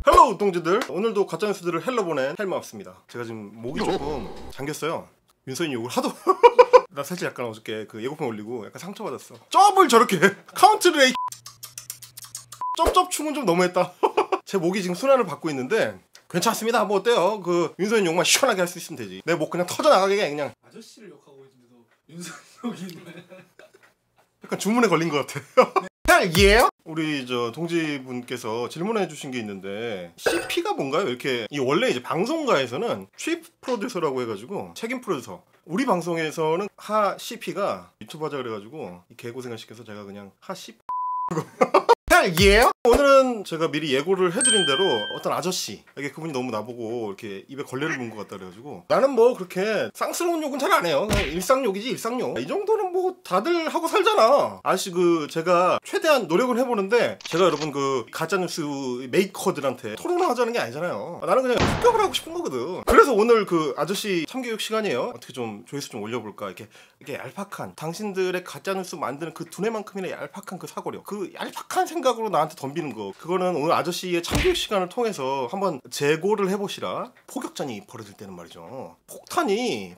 헬로우 동지들, 오늘도 가짜뉴스들을 헬로 보낸 헬마없습니다. 제가 지금 목이 조금 잠겼어요. 윤서인 욕을 하도 나 사실 약간 어저께 그 예고편 올리고 약간 상처받았어. 쩝을 저렇게 카운트를 쩝쩝 춤은 좀 너무했다. 제 목이 지금 순환을 받고 있는데 괜찮습니다. 뭐 어때요? 그 윤서인 욕만 시원하게 할 수 있으면 되지. 내 목 그냥 터져나가게 그냥. 아저씨를 욕하고 있는데도 윤서인 욕이 있네. 약간 주문에 걸린 것 같아요. 헬예? 우리 저 동지분께서 질문해 주신 게 있는데 CP가 뭔가요? 이렇게 이 원래 이제 방송가에서는 chief 프로듀서라고 해가지고 책임 프로듀서. 우리 방송에서는 하 CP가 유튜브 하자 그래가지고 이 개고생을 시켜서 제가 그냥 하 CP 예? 오늘은 제가 미리 예고를 해드린 대로 어떤 아저씨에게 그분이 너무 나보고 이렇게 입에 걸레를 문 것 같다 그래가지고 나는 뭐 그렇게 쌍스러운 욕은 잘 안 해요. 그냥 일상욕이지 일상욕. 이 정도는 뭐 다들 하고 살잖아. 아저씨 그 제가 최대한 노력을 해보는데 제가 여러분 그 가짜뉴스 메이커들한테 토론을 하자는 게 아니잖아요. 나는 그냥 합격을 하고 싶은 거거든. 그래서 오늘 그 아저씨 참교육 시간이에요. 어떻게 좀 조회수 좀 올려볼까. 이렇게 얄팍한 당신들의 가짜뉴스 만드는 그 두뇌만큼이나 얄팍한 그 사고력, 그 얄팍한 생각으로 나한테 덤비는 거, 그거는 오늘 아저씨의 참교육 시간을 통해서 한번 재고를 해보시라. 포격전이 벌어질 때는 말이죠,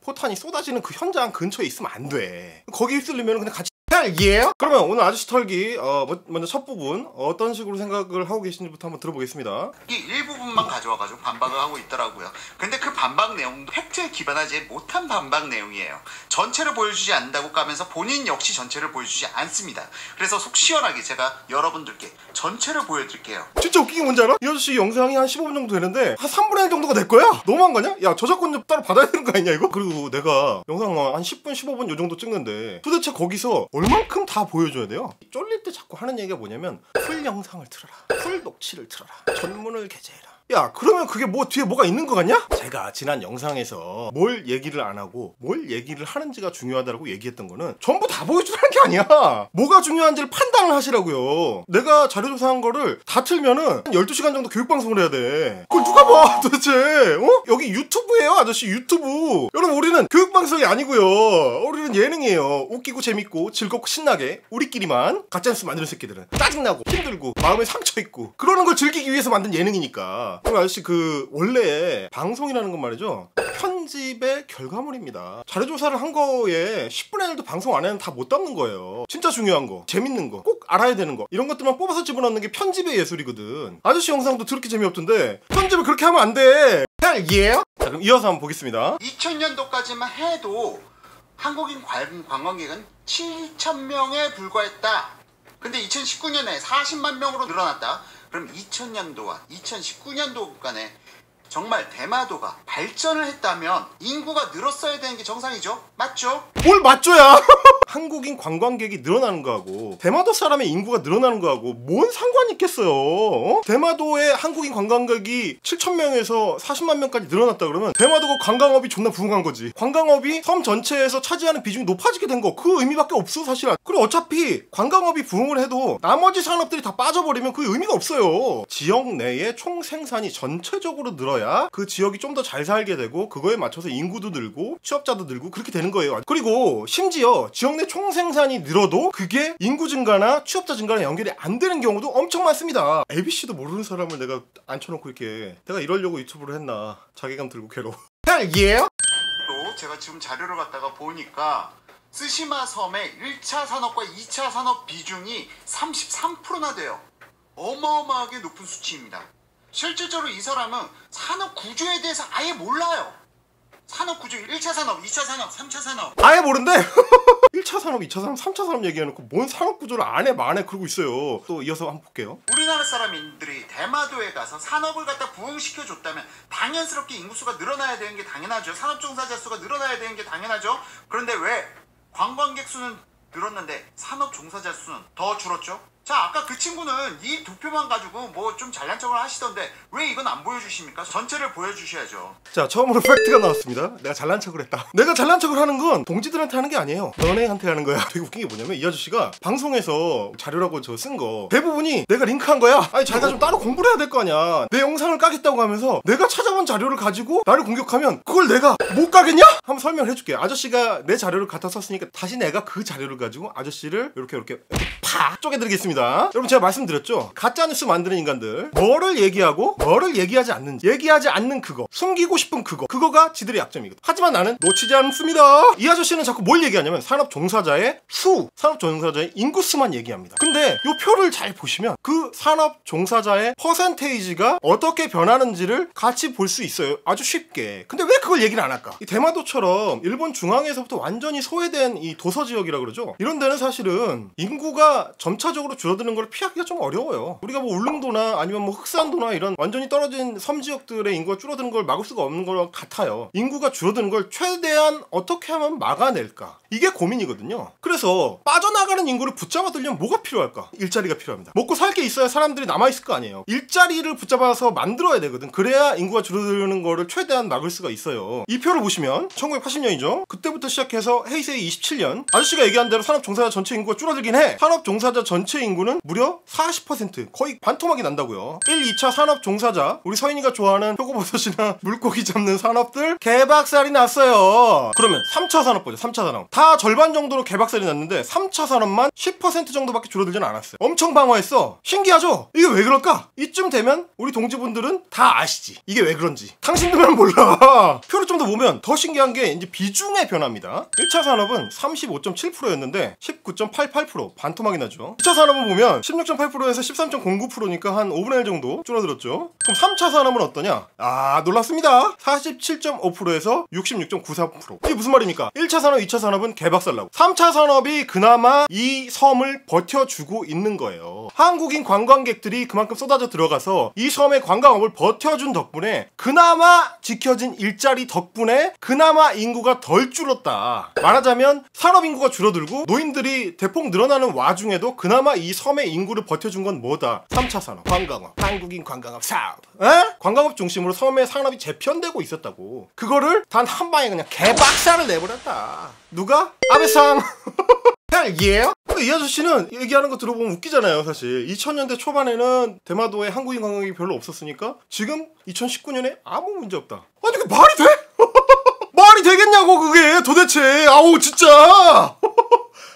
포탄이 쏟아지는 그 현장 근처에 있으면 안 돼. 거기 있으려면 그냥 같이 예? 그러면 오늘 아저씨 털기 먼저 첫 부분 어떤 식으로 생각을 하고 계신지부터 한번 들어보겠습니다. 이 일부분만 가져와가지고 반박을 하고 있더라고요. 근데 그 반박 내용도 팩트에 기반하지 못한 반박 내용이에요. 전체를 보여주지 않는다고 까면서 본인 역시 전체를 보여주지 않습니다. 그래서 속 시원하게 제가 여러분들께 전체를 보여드릴게요. 진짜 웃긴 게 뭔지 알아? 이 아저씨 영상이 한 15분 정도 되는데 한 3분의 1 정도가 내 거야? 너무한 거 아니야? 야, 저작권 좀 따로 받아야 되는 거 아니냐 이거? 그리고 내가 영상 한 10분 15분 요 정도 찍는데 도대체 거기서 얼만큼 다 보여줘야 돼요? 쫄릴 때 자꾸 하는 얘기가 뭐냐면 풀 영상을 틀어라, 풀 녹취를 틀어라, 전문을 게재해라. 야, 그러면 그게 뭐 뒤에 뭐가 있는 거 같냐? 제가 지난 영상에서 뭘 얘기를 안 하고 뭘 얘기를 하는지가 중요하다고 얘기했던 거는 전부 다 보여주라는 게 아니야. 뭐가 중요한지를 판단을 하시라고요. 내가 자료조사한 거를 다 틀면은 12시간 정도 교육방송을 해야 돼. 그걸 누가 봐 도대체? 여기 유튜브예요 아저씨, 유튜브. 여러분, 우리는 교육방송이 아니고요, 우리는 예능이에요. 웃기고 재밌고 즐겁고 신나게 우리끼리만 가짜뉴스 만드는 새끼들은 짜증나고 힘들고 마음에 상처 있고 그러는 걸 즐기기 위해서 만든 예능이니까. 그럼 아저씨 그 원래 방송이라는 건 말이죠, 편집의 결과물입니다. 자료조사를 한 거에 10분의 1도 방송 안에는 다 못 담는 거예요. 진짜 중요한 거, 재밌는 거, 꼭 알아야 되는 거, 이런 것들만 뽑아서 집어넣는 게 편집의 예술이거든. 아저씨 영상도 그렇게 재미없던데 편집을 그렇게 하면 안 돼. 예? 자, 그럼 이어서 한번 보겠습니다. 2000년도까지만 해도 한국인 관광객은 7,000명에 불과했다. 근데 2019년에 40만 명으로 늘어났다. 그럼 2000년도와 2019년도 간에 정말 대마도가 발전을 했다면 인구가 늘었어야 되는 게 정상이죠? 맞죠? 뭘 맞죠야? 한국인 관광객이 늘어나는 거하고 대마도 사람의 인구가 늘어나는 거하고 뭔 상관이 있겠어요? 대마도의 한국인 관광객이 7,000명에서 40만 명까지 늘어났다 그러면 대마도가 관광업이 존나 부흥한 거지. 관광업이 섬 전체에서 차지하는 비중이 높아지게 된 거, 그 의미밖에 없어 사실. 그리고 어차피 관광업이 부흥을 해도 나머지 산업들이 다 빠져버리면 그 의미가 없어요. 지역 내의 총 생산이 전체적으로 늘어야 그 지역이 좀 더 잘 살게 되고 그거에 맞춰서 인구도 늘고 취업자도 늘고 그렇게 되는 거예요. 그리고 심지어 지역 내 총생산이 늘어도 그게 인구 증가나 취업자 증가랑 연결이 안 되는 경우도 엄청 많습니다. ABC도 모르는 사람을 내가 앉혀놓고 이렇게 내가 이러려고 유튜브를 했나 자괴감 들고 괴로워. 예? 또 제가 지금 자료를 갖다가 보니까 쓰시마 섬의 1차 산업과 2차 산업 비중이 33%나 돼요. 어마어마하게 높은 수치입니다. 실질적으로 이 사람은 산업 구조에 대해서 아예 몰라요. 산업 구조, 1차 산업, 2차 산업, 3차 산업 아예 모른대. 1차 산업, 2차 산업, 3차 산업 얘기해놓고 뭔 산업 구조를 안 해 그러고 있어요. 또 이어서 한번 볼게요. 우리나라 사람들이 대마도에 가서 산업을 갖다 부흥시켜줬다면 당연스럽게 인구수가 늘어나야 되는 게 당연하죠. 산업 종사자 수가 늘어나야 되는 게 당연하죠. 그런데 왜 관광객 수는 늘었는데 산업 종사자 수는 더 줄었죠? 자, 아까 그 친구는 이 두 표만 가지고 뭐 좀 잘난 척을 하시던데 왜 이건 안 보여주십니까? 전체를 보여주셔야죠. 자, 처음으로 팩트가 나왔습니다. 내가 잘난 척을 했다. 내가 잘난 척을 하는 건 동지들한테 하는 게 아니에요. 너네한테 하는 거야. 되게 웃긴 게 뭐냐면 이 아저씨가 방송에서 자료라고 저 쓴 거 대부분이 내가 링크한 거야. 아니, 자기가 좀 따로 공부를 해야 될 거 아니야. 내 영상을 까겠다고 하면서 내가 찾아본 자료를 가지고 나를 공격하면 그걸 내가 못 까겠냐? 한번 설명을 해줄게. 아저씨가 내 자료를 갖다 썼으니까 다시 내가 그 자료를 가지고 아저씨를 이렇게 팍 쪼개드리겠습니다. 겁니다. 여러분 제가 말씀드렸죠. 가짜뉴스 만드는 인간들 뭐를 얘기하고 뭐를 얘기하지 않는지, 얘기하지 않는 그거, 숨기고 싶은 그거가 지들의 약점이거든. 하지만 나는 놓치지 않습니다. 이 아저씨는 자꾸 뭘 얘기하냐면 산업 종사자의 수, 산업 종사자의 인구수만 얘기합니다. 근데 이 표를 잘 보시면 그 산업 종사자의 퍼센테이지가 어떻게 변하는지를 같이 볼 수 있어요. 아주 쉽게. 근데 왜 그걸 얘기를 안 할까? 이 대마도처럼 일본 중앙에서부터 완전히 소외된 이 도서지역이라 그러죠. 이런 데는 사실은 인구가 점차적으로 줄어드는 걸 피하기가 좀 어려워요. 우리가 뭐 울릉도나 아니면 뭐 흑산도나 이런 완전히 떨어진 섬지역들의 인구가 줄어드는 걸 막을 수가 없는 것 같아요. 인구가 줄어드는 걸 최대한 어떻게 하면 막아낼까? 이게 고민이거든요. 그래서 빠져나가는 인구를 붙잡아 들려면 뭐가 필요할까? 일자리가 필요합니다. 먹고 살 게 있어야 사람들이 남아있을 거 아니에요. 일자리를 붙잡아서 만들어야 되거든. 그래야 인구가 줄어드는 거를 최대한 막을 수가 있어요. 이 표를 보시면 1980년이죠. 그때부터 시작해서 헤이세이 27년 아저씨가 얘기한 대로 산업 종사자 전체 인구가 줄어들긴 해. 산업 종사자 전체 인구는 무려 40%, 거의 반토막이 난다고요. 1, 2차 산업 종사자, 우리 서인이가 좋아하는 표고버섯이나 물고기 잡는 산업들 개박살이 났어요. 그러면 3차 산업 보죠. 3차 산업 다 절반 정도로 개박살이 났는데 3차 산업만 10% 정도밖에 줄어들진 않았어요. 엄청 방어했어. 신기하죠? 이게 왜 그럴까? 이쯤 되면 우리 동지분들은 다 아시지. 이게 왜 그런지. 당신들만 몰라. 표를 좀 더 보면 더 신기한 게 이제 비중의 변화입니다. 1차 산업은 35.7%였는데 19.88%, 반토막이 나죠. 2차 산업은 보면 16.8%에서 13.09%니까 한 5분의 1 정도 줄어들었죠. 그럼 3차 산업은 어떠냐? 아, 놀랍습니다. 47.5%에서 66.94%. 이게 무슨 말입니까? 1차 산업, 2차 산업은 개박살나고 3차 산업이 그나마 이 섬을 버텨주고 있는 거예요. 한국인 관광객들이 그만큼 쏟아져 들어가서 이 섬의 관광업을 버텨준 덕분에 그나마 지켜진 일자리 덕분에 그나마 인구가 덜 줄었다. 말하자면 산업 인구가 줄어들고 노인들이 대폭 늘어나는 와중에도 그나마 이 섬의 인구를 버텨준 건 뭐다? 3차 산업, 관광업, 한국인 관광업 사업. 관광업 중심으로 섬의 산업이 재편되고 있었다고. 그거를 단 한 방에 그냥 개박살을 내버렸다. 누가? 아베상. 헬예요? 이 아저씨는 얘기하는 거 들어보면 웃기잖아요. 사실 2000년대 초반에는 대마도에 한국인 관광객이 별로 없었으니까 지금 2019년에 아무 문제 없다. 아니 그게 말이 돼? 말이 되겠냐고 그게 도대체. 아우 진짜.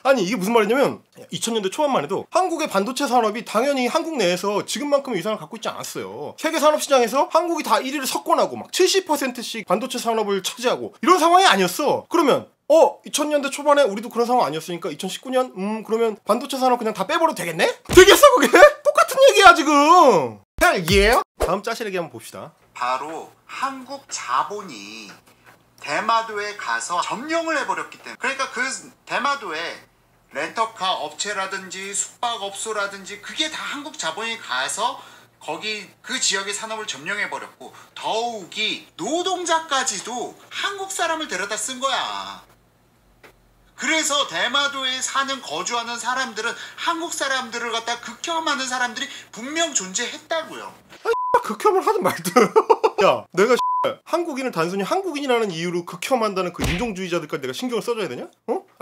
아니 이게 무슨 말이냐면 2000년대 초반만 해도 한국의 반도체 산업이 당연히 한국 내에서 지금만큼의 위상을 갖고 있지 않았어요. 세계 산업시장에서 한국이 다 1위를 석권하고 막 70%씩 반도체 산업을 차지하고 이런 상황이 아니었어. 그러면 2000년대 초반에 우리도 그런 상황 아니었으니까 2019년 그러면 반도체 산업 그냥 다 빼버려도 되겠네? 되겠어 그게? 똑같은 얘기야 지금. 헬예요? 다음 짜실 얘기 한번 봅시다. 바로 한국 자본이 대마도에 가서 점령을 해버렸기 때문에. 그러니까 그 대마도에 렌터카 업체라든지 숙박업소라든지 그게 다 한국 자본이 가서 거기 그 지역의 산업을 점령해버렸고 더욱이 노동자까지도 한국 사람을 데려다 쓴 거야. 그래서 대마도에 사는 거주하는 사람들은 한국 사람들을 갖다 극혐하는 사람들이 분명 존재했다고요. 극혐을 하든 말든. 야 내가 한국인을 단순히 한국인이라는 이유로 극혐한다는 그 인종주의자들까지 내가 신경을 써줘야 되냐?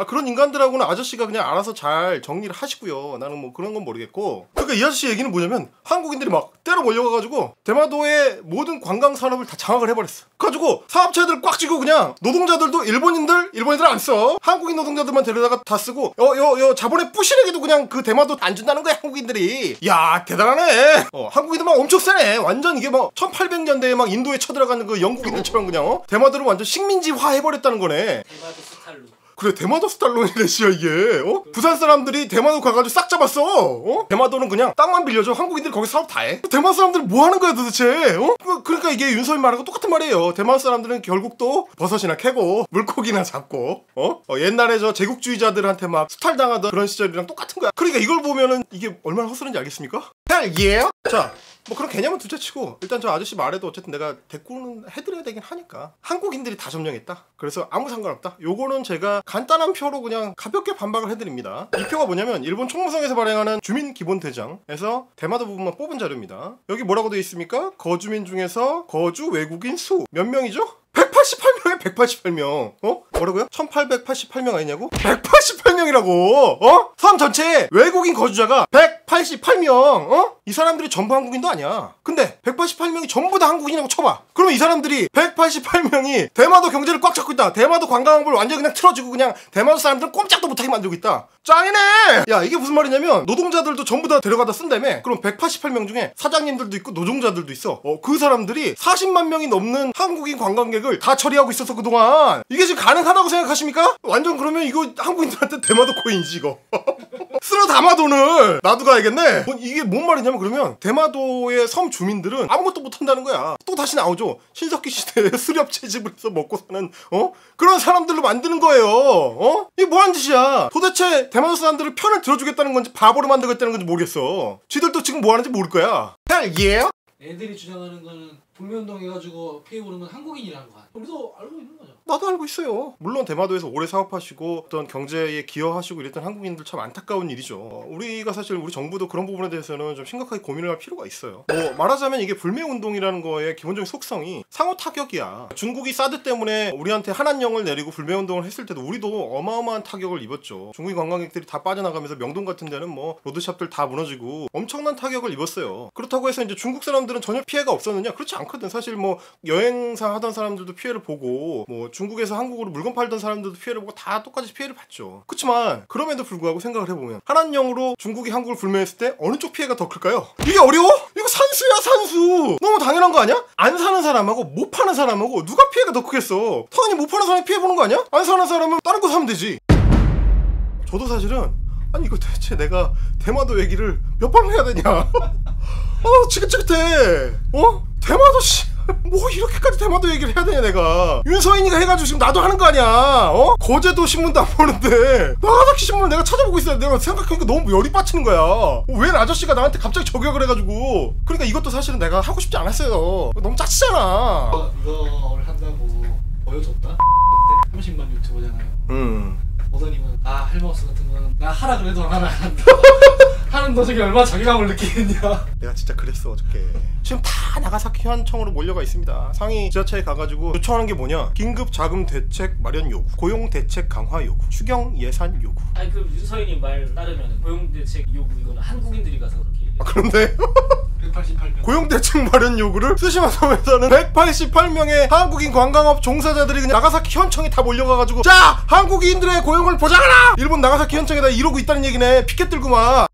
그런 인간들하고는 아저씨가 그냥 알아서 잘 정리를 하시고요. 나는 뭐 그런 건 모르겠고. 그러니까 이 아저씨 얘기는 뭐냐면 한국인들이 막 때려 몰려가가지고 대마도의 모든 관광 산업을 다 장악을 해버렸어. 그래가지고 사업체들 꽉 쥐고 그냥 노동자들도 일본인들 안 써. 한국인 노동자들만 데려다가 다 쓰고 자본의 뿌시래기도 그냥 그 대마도 안 준다는 거야 한국인들이. 야 대단하네. 한국인들 막 엄청 세네. 완전 이게 막 1800년대에 막 인도에 쳐들어가는 그 영국인들처럼 그냥 대마도를 완전 식민지화 해버렸다는 거네. 대마도 스타일로. 그래 대마도 스타일론이래 씨야 이게. 부산 사람들이 대마도 가가지고 싹 잡았어. 대마도는 그냥 땅만 빌려줘. 한국인들이 거기 사업 다 해. 대마도 사람들은 뭐 하는 거야 도대체? 그러니까 이게 윤석열 말하고 똑같은 말이에요. 대마도 사람들은 결국 또 버섯이나 캐고 물고기나 잡고 옛날에 저 제국주의자들한테 막 수탈당하던 그런 시절이랑 똑같은 거야. 그러니까 이걸 보면은 이게 얼마나 헛소리인지 알겠습니까? 헬예요? 자 뭐 그런 개념은 둘째치고 일단 저 아저씨 말에도 어쨌든 내가 대꾸는 해드려야 되긴 하니까 한국인들이 다 점령했다. 그래서 아무 상관없다. 요거는 제가 간단한 표로 그냥 가볍게 반박을 해드립니다. 이 표가 뭐냐면 일본 총무성에서 발행하는 주민기본대장에서 대마도 부분만 뽑은 자료입니다. 여기 뭐라고 되어 있습니까? 거주민 중에서 거주 외국인 수 몇 명이죠? 188명에 188명. 뭐라고요? 1888명 아니냐고? 188명이라고. 섬 전체에 외국인 거주자가 188명. 이 사람들이 전부 한국인도 아니야. 근데 188명이 전부 다 한국인이라고 쳐봐. 그러면 이 사람들이 188명이 대마도 경제를 꽉 잡고 있다. 대마도 관광업을 완전히 그냥 틀어주고 그냥 대마도 사람들은 꼼짝도 못하게 만들고 있다. 짱이네! 야, 이게 무슨 말이냐면 노동자들도 전부 다 데려가다 쓴다며. 그럼 188명 중에 사장님들도 있고 노동자들도 있어. 그 사람들이 40만 명이 넘는 한국인 관광객을 다 처리하고 있어서 그동안. 이게 지금 가능하다고 생각하십니까? 완전 그러면 이거 한국인들한테 대마도 코인이지 이거. 쓸어 담아 돈을. 나도 가야겠네. 이게 뭔 말이냐면 그러면 대마도의 섬 주민들은 아무것도 못한다는 거야. 또 다시 나오죠. 신석기 시대에 수렵 채집을 해서 먹고 사는 그런 사람들로 만드는 거예요. 이게 뭐하는 짓이야. 도대체 대마도 사람들을 편을 들어주겠다는 건지 바보로 만들겠다는 건지 모르겠어. 지들도 지금 뭐하는지 모를 거야. 헬 애들이 주장하는 거는 불매운동 해가지고 피해 보는 건 한국인이라는 거. 우리도 알고 있는 거죠. 나도 알고 있어요. 물론 대마도에서 오래 사업하시고 어떤 경제에 기여하시고 이랬던 한국인들 참 안타까운 일이죠. 우리가 사실 우리 정부도 그런 부분에 대해서는 좀 심각하게 고민을 할 필요가 있어요. 말하자면 이게 불매운동이라는 거의 기본적인 속성이 상호 타격이야. 중국이 사드 때문에 우리한테 한한령을 내리고 불매운동을 했을 때도 우리도 어마어마한 타격을 입었죠. 중국인 관광객들이 다 빠져나가면서 명동 같은 데는 뭐 로드샵들 다 무너지고 엄청난 타격을 입었어요. 그렇다고 해서 이제 중국 사람들은 전혀 피해가 없었느냐? 그렇지 않거든. 사실 뭐 여행사 하던 사람들도 피해를 보고 뭐 중국에서 한국으로 물건 팔던 사람들도 피해를 보고 다 똑같이 피해를 봤죠. 그렇지만 그럼에도 불구하고 생각을 해보면 한한령으로 중국이 한국을 불매했을 때 어느 쪽 피해가 더 클까요? 이게 어려워? 이거 산수야 산수. 너무 당연한 거 아니야? 안 사는 사람하고 못 파는 사람하고 누가 피해가 더 크겠어? 당연히 못 파는 사람이 피해 보는 거 아니야? 안 사는 사람은 다른 거 사면 되지. 저도 사실은 아니 이거 대체 내가 대마도 얘기를 몇 번 해야 되냐. 지긋지긋해. 대마도 뭐 이렇게까지 대마도 얘기를 해야 되냐 내가. 윤서인이가 해가지고 지금 나도 하는 거 아니야. 거제도 신문도 안 보는데 나가사키 신문을 내가 찾아보고 있어야 돼. 내가 생각하니까 너무 열이 빠지는 거야. 웬 아저씨가 나한테 갑자기 저격을 해가지고. 그러니까 이것도 사실은 내가 하고 싶지 않았어요. 너무 짜치잖아. 이거를 한다고 보여줬다? 30만 유튜버잖아요. 오더님은 헬마우스 같은 거는 나 하라 그래도 하나 안 한다. 하는 도중에 얼마나 자괴감을 느끼겠냐. 내가 진짜 그랬어 어저께. 지금 다 나가사키 현청으로 몰려가 있습니다. 상위 지자체에 가가지고 요청하는 게 뭐냐? 긴급 자금 대책 마련 요구, 고용 대책 강화 요구, 추경 예산 요구. 아니 그 윤서인님 말 따르면 고용 대책 요구 이거는 한국인들이 가서 그렇게 얘기해요. 그런데 188명 고용대책 마련 요구를 쓰시마 섬에서는 188명의 한국인 관광업 종사자들이 그냥 나가사키 현청에 다 몰려가가지고 자! 한국인들의 고용을 보장하라! 일본 나가사키 현청에다 이러고 있다는 얘기네. 피켓 들고 막.